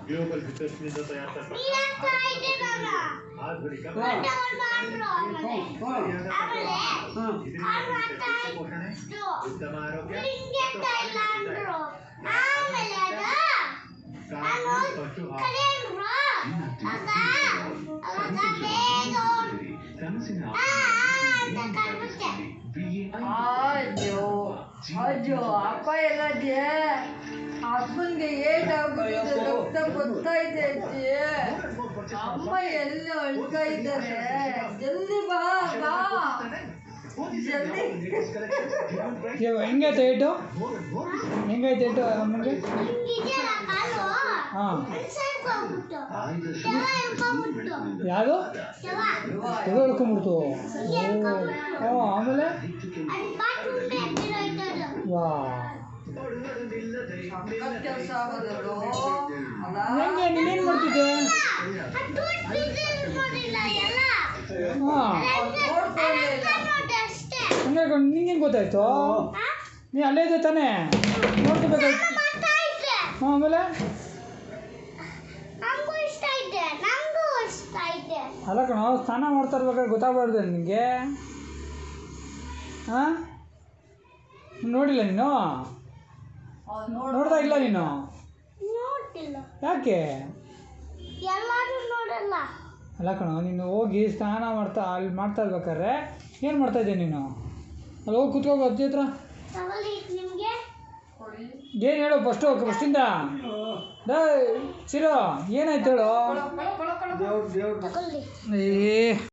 global ಬಿಸ್ನೆಸ್ನಿಂದ ತಯಾರು ಆಧುನಿಕ ಉತ್ತಮ ಆರೋಗ್ಯ ಪಶು ಅಯ್ಯೋ ಅಪ್ಪ ಎಲ್ಲದೆ ಅಪ್ಪನಿಗೆ ಏಟಾಗ್ಬಿಟ್ಟಿದೆ ರಕ್ತ ಗೊತ್ತಾಯ್ತು ಅಜ್ಜಿ ಅಮ್ಮ ಎಲ್ಲ ಅಳ್ತಾ ಇದ್ದಾರೆ ಜಲ್ದಿ ಬಾ ಬಾ ಜಲ್ದಿ ಹೆಂಗೈತೆ ಏಟು ಹೆಂಗೈತೆ ಏಟು ಅಮ್ಮನಿಗೆ ಹಾಂ ಯಾವುದು ಎದು ಹೇಳ್ಕೊಂಬಿಡ್ತು ಓ ಆಮೇಲೆ ವಾ ಕೆಲಸ ಆಗೋದು ಹೆಂಗೆ ನೀನೇನು ಮಾಡ್ತಿದ್ದೆ ಹಾಂ ಹಂಗೆ ನಿಂಗೇನು ಗೊತ್ತಾಯ್ತು ನೀ ಅಲ್ಲೇ ಇದೆ ತಾನೇ ನೋಡ್ಕೋಬೇಕಾಯ್ತು ಹಾಂ ಆಮೇಲೆ ಅಲ್ಲ ಕಣ ಸ್ನಾನ ಮಾಡ್ತಾ ಇರ್ಬೇಕಾದ್ರೆ ಗೊತ್ತಾಗ್ಬಾರ್ದು ನಿನಗೆ ಹಾಂ ನೋಡಿಲ್ಲ ನೀನು ನೋಡ್ತಾ ಇಲ್ಲ ನೀನು ಯಾಕೆ ಅಲ್ಲ ಕಣ ನೀನು ಹೋಗಿ ಸ್ನಾನ ಅಲ್ಲಿ ಮಾಡ್ತಾ ಇರ್ಬೇಕಾದ್ರೆ ಏನು ಮಾಡ್ತಾ ಇದ್ದೆ ನೀನು ಅಲ್ಲಿ ಹೋಗಿ ಕೂತ್ಕೋಗ ಅಜ್ಜಿ ಹತ್ರ ಏನು ಹೇಳು ಫಸ್ಟಿಂದ ಡೇ ಚಿರೋ ಏನಾಯ್ತು ಹೇಳು ಏ